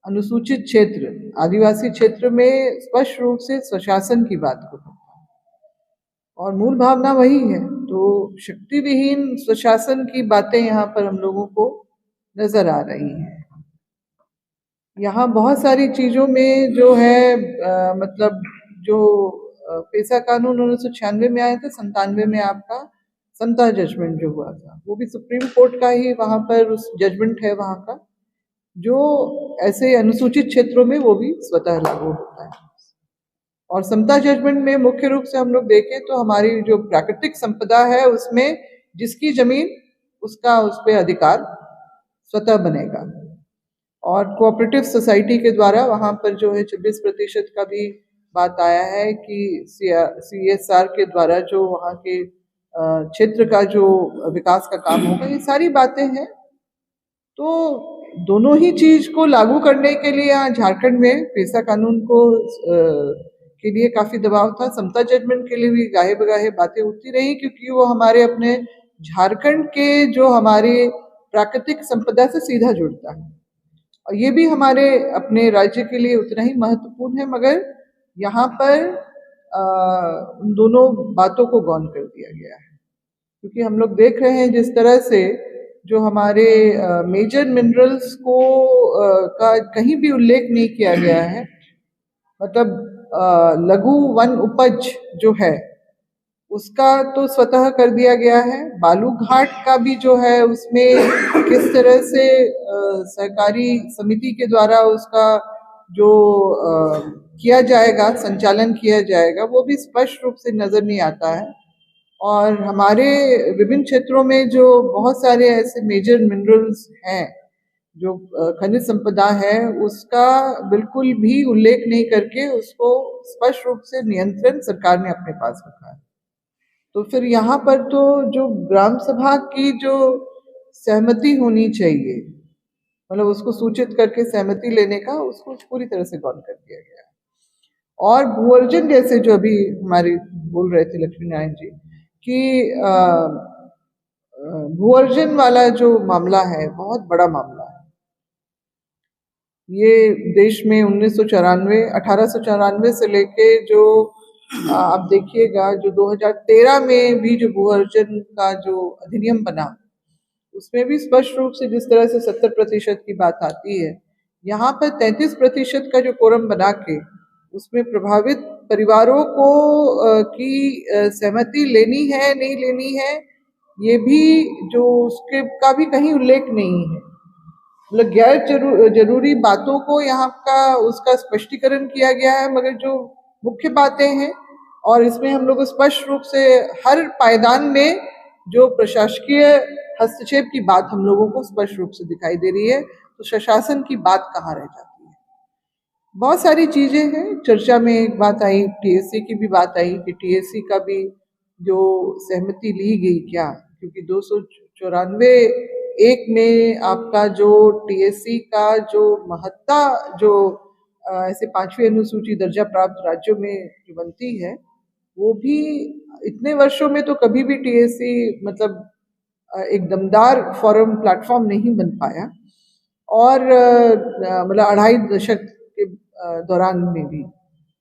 अनुसूचित क्षेत्र, आदिवासी क्षेत्र में स्पष्ट रूप से स्वशासन की बात को करता है और मूल भावना वही है। तो शक्ति विहीन स्वशासन की बातें यहाँ पर हम लोगों को नजर आ रही हैं। यहाँ बहुत सारी चीजों में जो है मतलब जो पेशा कानून 1996 में आया था, 97 में आपका समता जजमेंट जो हुआ था, वो भी सुप्रीम कोर्ट का ही वहां पर उस जजमेंट है वहां का, जो ऐसे अनुसूचित क्षेत्रों में वो भी स्वतः लागू होता है। और समता जजमेंट में मुख्य रूप से हम लोग देखें तो हमारी जो प्राकृतिक संपदा है उसमें जिसकी जमीन उसका उस पर अधिकार स्वतः बनेगा। और कोऑपरेटिव सोसाइटी के द्वारा वहां पर जो है 26% का भी बात आया है कि CSR के द्वारा जो वहां के क्षेत्र का जो विकास का काम होगा, ये सारी बातें हैं। तो दोनों ही चीज को लागू करने के लिए यहाँ झारखंड में पेशा कानून को के लिए काफी दबाव था। समता जजमेंट के लिए भी गाहे बगाहे बातें उठती रही, क्योंकि वो हमारे अपने झारखंड के जो हमारे प्राकृतिक संपदा से सीधा जुड़ता है और ये भी हमारे अपने राज्य के लिए उतना ही महत्वपूर्ण है। मगर यहाँ पर उन दोनों बातों को गौण कर दिया गया है, क्योंकि हम लोग देख रहे हैं जिस तरह से जो हमारे मेजर मिनरल्स को का कहीं भी उल्लेख नहीं किया गया है। मतलब लघु वन उपज जो है उसका तो स्वतः कर दिया गया है। बालू घाट का भी जो है उसमें किस तरह से सहकारी समिति के द्वारा उसका जो किया जाएगा, संचालन किया जाएगा, वो भी स्पष्ट रूप से नजर नहीं आता है। और हमारे विभिन्न क्षेत्रों में जो बहुत सारे ऐसे मेजर मिनरल्स हैं, जो खनिज संपदा है, उसका बिल्कुल भी उल्लेख नहीं करके उसको स्पष्ट रूप से नियंत्रण सरकार ने अपने पास रखा है। तो फिर यहाँ पर तो जो ग्राम सभा की जो सहमति होनी चाहिए, मतलब उसको सूचित करके सहमति लेने का, उसको पूरी तरह से गौण कर दिया गया है। और भूअर्जन जैसे जो अभी हमारे बोल रहे थे लक्ष्मी नारायण जी कि भूअर्जन वाला जो मामला है बहुत बड़ा मामला है। ये देश में 1894 से लेके जो आप देखिएगा जो 2013 में भी जो भूअर्जन का जो अधिनियम बना, उसमें भी स्पष्ट रूप से जिस तरह से 70% की बात आती है, यहाँ पर 33% का जो कोरम बना के उसमें प्रभावित परिवारों को की सहमति लेनी है नहीं लेनी है, ये भी जो उसके का भी कहीं उल्लेख नहीं है। मतलब गैर जरूरी बातों को यहाँ का उसका स्पष्टीकरण किया गया है, मगर जो मुख्य बातें हैं, और इसमें हम लोग स्पष्ट रूप से हर पायदान में जो प्रशासकीय हस्तक्षेप की बात हम लोगों को स्पष्ट रूप से दिखाई दे रही है। तो प्रशासन की बात कहाँ रह जाती है। बहुत सारी चीजें हैं। चर्चा में एक बात आई, TSC की भी बात आई कि TSC का भी जो सहमति ली गई क्या, क्योंकि 294(1) में आपका जो TSC का जो महत्ता जो ऐसे 5वीं अनुसूची दर्जा प्राप्त राज्यों में जो बनती है, वो भी इतने वर्षों में तो कभी भी TSC मतलब एक दमदार फोरम प्लेटफॉर्म नहीं बन पाया। और मतलब 2.5 दशक के दौरान में भी,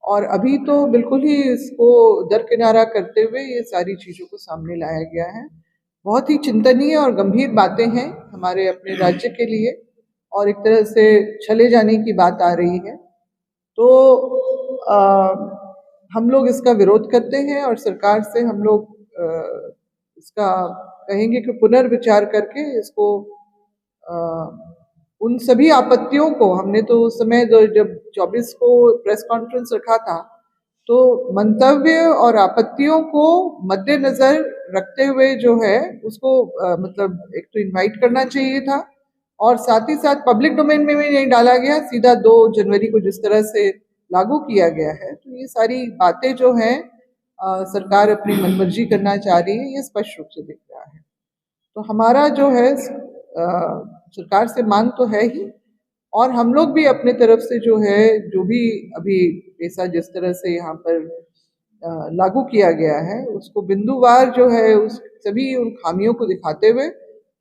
और अभी तो बिल्कुल ही इसको दरकिनारा करते हुए ये सारी चीजों को सामने लाया गया है। बहुत ही चिंतनीय और गंभीर बातें हैं हमारे अपने राज्य के लिए, और एक तरह से चले जाने की बात आ रही है। तो हम लोग इसका विरोध करते हैं और सरकार से हम लोग इसका कहेंगे कि पुनर्विचार करके इसको उन सभी आपत्तियों को, हमने तो उस समय जब 24 को प्रेस कॉन्फ्रेंस रखा था, तो मंतव्य और आपत्तियों को मद्देनजर रखते हुए जो है उसको मतलब एक तो इनवाइट करना चाहिए था, और साथ ही साथ पब्लिक डोमेन में भी नहीं डाला गया, सीधा 2 जनवरी को जिस तरह से लागू किया गया है। तो ये सारी बातें जो हैं सरकार अपनी मनमर्जी करना चाह रही है, ये स्पष्ट रूप से दिख रहा है। तो हमारा जो है सरकार से मांग तो है ही, और हम लोग भी अपने तरफ से जो है जो भी अभी ऐसा जिस तरह से यहाँ पर लागू किया गया है उसको बिंदुवार जो है उस सभी उन खामियों को दिखाते हुए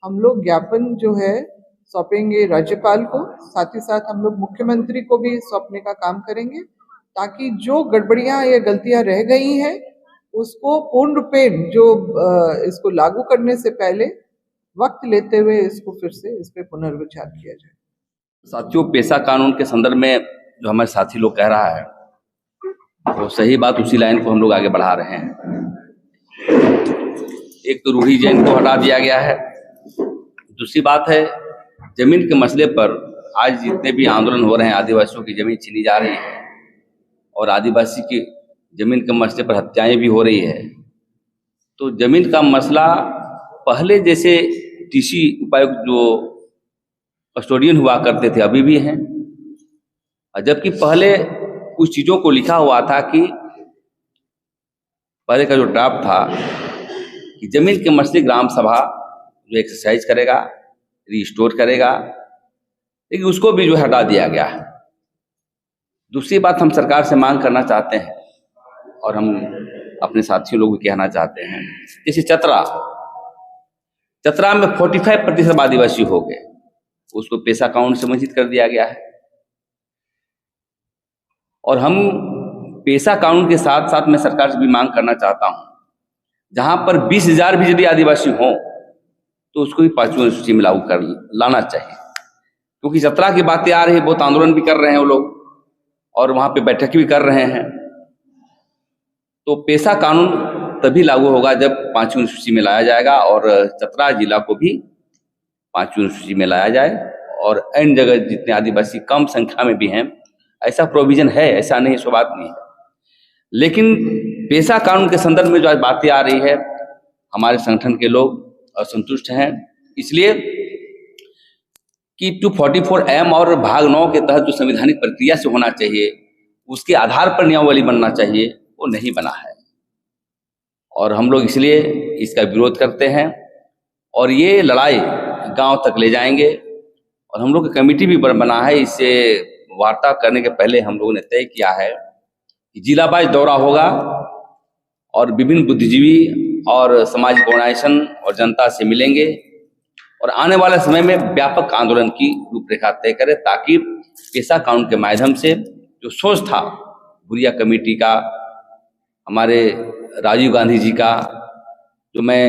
हम लोग ज्ञापन जो है सौंपेंगे राज्यपाल को, साथ ही साथ हम लोग मुख्यमंत्री को भी सौंपने का काम करेंगे, ताकि जो गड़बड़ियां या गलतियां रह गई हैं उसको पूर्ण रूपेण इसको लागू करने से पहले वक्त लेते हुए इसको फिर से इस पे पुनर्विचार किया जाए। साथियों, पेशा कानून के संदर्भ में जो हमारे साथी लोग कह रहा है वो सही बात, उसी लाइन को हम लोग आगे बढ़ा रहे हैं। एक तो रूढ़ी जैन को हटा दिया गया है, दूसरी बात है जमीन के मसले पर आज जितने भी आंदोलन हो रहे हैं, आदिवासियों की जमीन छीनी जा रही है और आदिवासी की जमीन के मसले पर हत्याएं भी हो रही है। तो जमीन का मसला पहले जैसे टीसी उपायुक्त जो कस्टोडियन हुआ करते थे अभी भी हैं, जबकि पहले कुछ चीज़ों को लिखा हुआ था कि पहले का जो ड्राफ्ट था कि जमीन के मसले ग्राम सभा जो एक्सरसाइज करेगा, रिस्टोर करेगा, लेकिन उसको भी जो हटा दिया गया है। दूसरी बात हम सरकार से मांग करना चाहते हैं और हम अपने साथियों लोग भी कहना चाहते हैं, जैसे चतरा में 45% आदिवासी हो गए, उसको पेशा कानून से वंचित कर दिया गया है। और हम पेशा कानून के साथ साथ मैं सरकार से भी मांग करना चाहता हूं, जहां पर 20,000 भी यदि आदिवासी हों तो उसको भी 5वीं अनुसूची में लागू कर लाना चाहिए, क्योंकि चतरा की बातें आ रही है, बहुत आंदोलन भी कर रहे हैं वो लोग और वहां पे बैठक भी कर रहे हैं। तो पेशा कानून तभी लागू होगा जब 5वीं अनुसूची में लाया जाएगा और चतरा जिला को भी 5वीं अनुसूची में लाया जाए। और अन्य जगह जितने आदिवासी कम संख्या में भी हैं, ऐसा प्रोविजन है, ऐसा नहीं, सो बात नहीं है। लेकिन पेशा कानून के संदर्भ में जो आज बातें आ रही है, हमारे संगठन के लोग असंतुष्ट हैं, इसलिए कि 244M और भाग 9 के तहत जो संवैधानिक प्रक्रिया से होना चाहिए, उसके आधार पर नियमावली बनना चाहिए, वो नहीं बना है। और हम लोग इसलिए इसका विरोध करते हैं और ये लड़ाई गांव तक ले जाएंगे। और हम लोग की कमेटी भी बना है, इससे वार्ता करने के पहले हम लोगों ने तय किया है कि जिला वाइज दौरा होगा और विभिन्न बुद्धिजीवी और सामाजिक ऑर्गेनाइजेशन और जनता से मिलेंगे और आने वाले समय में व्यापक आंदोलन की रूपरेखा तय करें, ताकि पेशा कानून के माध्यम से जो सोच था बुरिया कमेटी का, हमारे राजीव गांधी जी का, जो मैं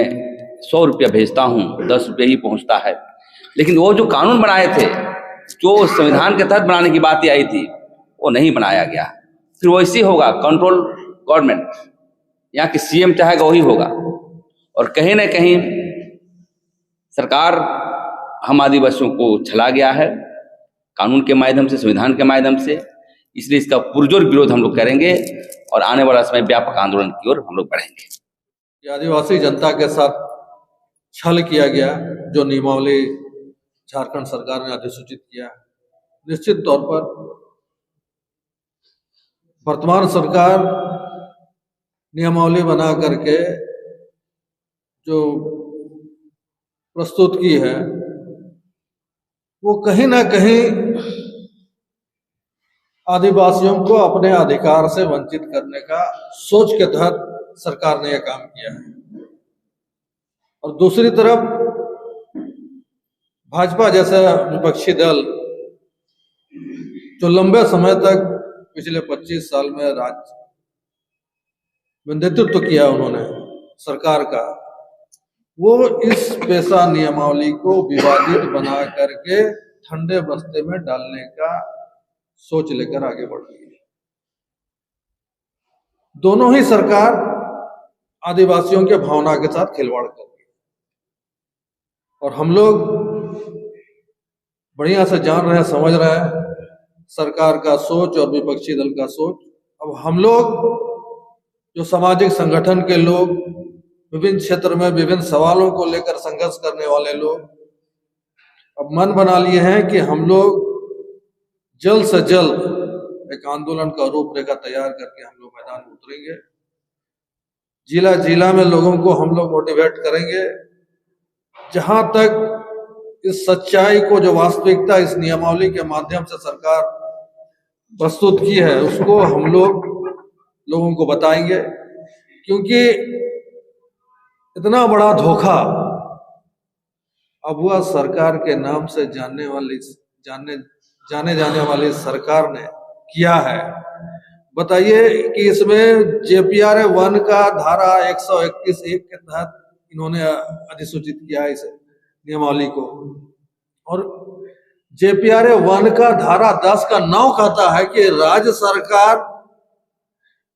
100 रुपया भेजता हूँ 10 रुपये ही पहुँचता है, लेकिन वो जो कानून बनाए थे, जो संविधान के तहत बनाने की बात आई थी, वो नहीं बनाया गया। फिर वैसे ही होगा, कंट्रोल गवर्नमेंट, यहाँ के सीएम चाहेगा वही होगा। और कहीं ना कहीं सरकार हम आदिवासियों को छला गया है कानून के माध्यम से, संविधान के माध्यम से, इसलिए इसका पुरजोर विरोध हम लोग करेंगे और आने वाला समय व्यापक आंदोलन की ओर हम लोग बढ़ेंगे। आदिवासी जनता के साथ छल किया गया, जो नियमावली झारखंड सरकार ने अधिसूचित किया, निश्चित तौर पर वर्तमान सरकार नियमावली बना करके जो प्रस्तुत की है, वो कहीं ना कहीं आदिवासियों को अपने अधिकार से वंचित करने का सोच के तहत सरकार ने यह काम किया है। और दूसरी तरफ भाजपा जैसा विपक्षी दल जो लंबे समय तक पिछले 25 साल में राज्य में नेतृत्व किया उन्होंने सरकार का, वो इस पेशा नियमावली को विवादित बना करके ठंडे बस्ते में डालने का सोच लेकर आगे बढ़ रही है। दोनों ही सरकार आदिवासियों के भावना के साथ खिलवाड़ कर रही है और हम लोग बढ़िया से जान रहे हैं, समझ रहे हैं सरकार का सोच और विपक्षी दल का सोच। अब हम लोग जो सामाजिक संगठन के लोग, विभिन्न क्षेत्र में विभिन्न सवालों को लेकर संघर्ष करने वाले लोग, अब मन बना लिए हैं कि हम लोग जल्द से जल्द एक आंदोलन का रूपरेखा तैयार करके हम लोग मैदान में उतरेंगे। जिला जिला में लोगों को हम लोग मोटिवेट करेंगे। जहां तक इस सच्चाई को, जो वास्तविकता इस नियमावली के माध्यम से सरकार प्रस्तुत की है, उसको हम लोग लोगों को बताएंगे, क्योंकि इतना बड़ा धोखा अब वह सरकार के नाम से जाने जाने वाली सरकार ने किया है। बताइए कि इसमें JPRA 1 का धारा 131(1) के तहत इन्होंने अधिसूचित किया है इस नियमावली को, और JPRA 1 का धारा 10 का 9 कहता है कि राज्य सरकार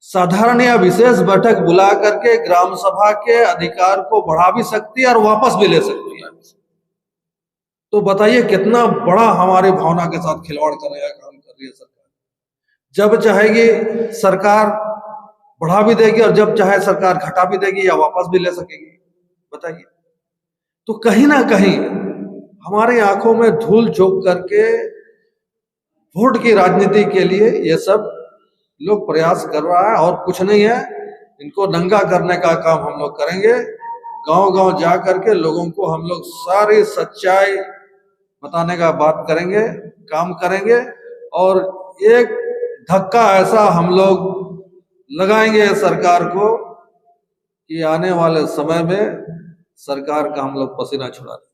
साधारण या विशेष बैठक बुला करके ग्राम सभा के अधिकार को बढ़ा भी सकती है और वापस भी ले सकती है। तो बताइए कितना बड़ा हमारे भावना के साथ खिलवाड़ करने का काम कर रही है सरकार। जब चाहेगी सरकार बढ़ा भी देगी और जब चाहे सरकार घटा भी देगी या वापस भी ले सकेगी। बताइए, तो कहीं ना कहीं हमारे आंखों में धूल झोंक करके वोट की राजनीति के लिए ये सब लोग प्रयास कर रहा है, और कुछ नहीं है। इनको नंगा करने का काम हम लोग करेंगे। गांव-गांव जा करके लोगों को हम लोग सारी सच्चाई बताने का बात करेंगे, काम करेंगे, और एक धक्का ऐसा हम लोग लगाएंगे सरकार को कि आने वाले समय में सरकार का हम लोग पसीना छुड़ा दें।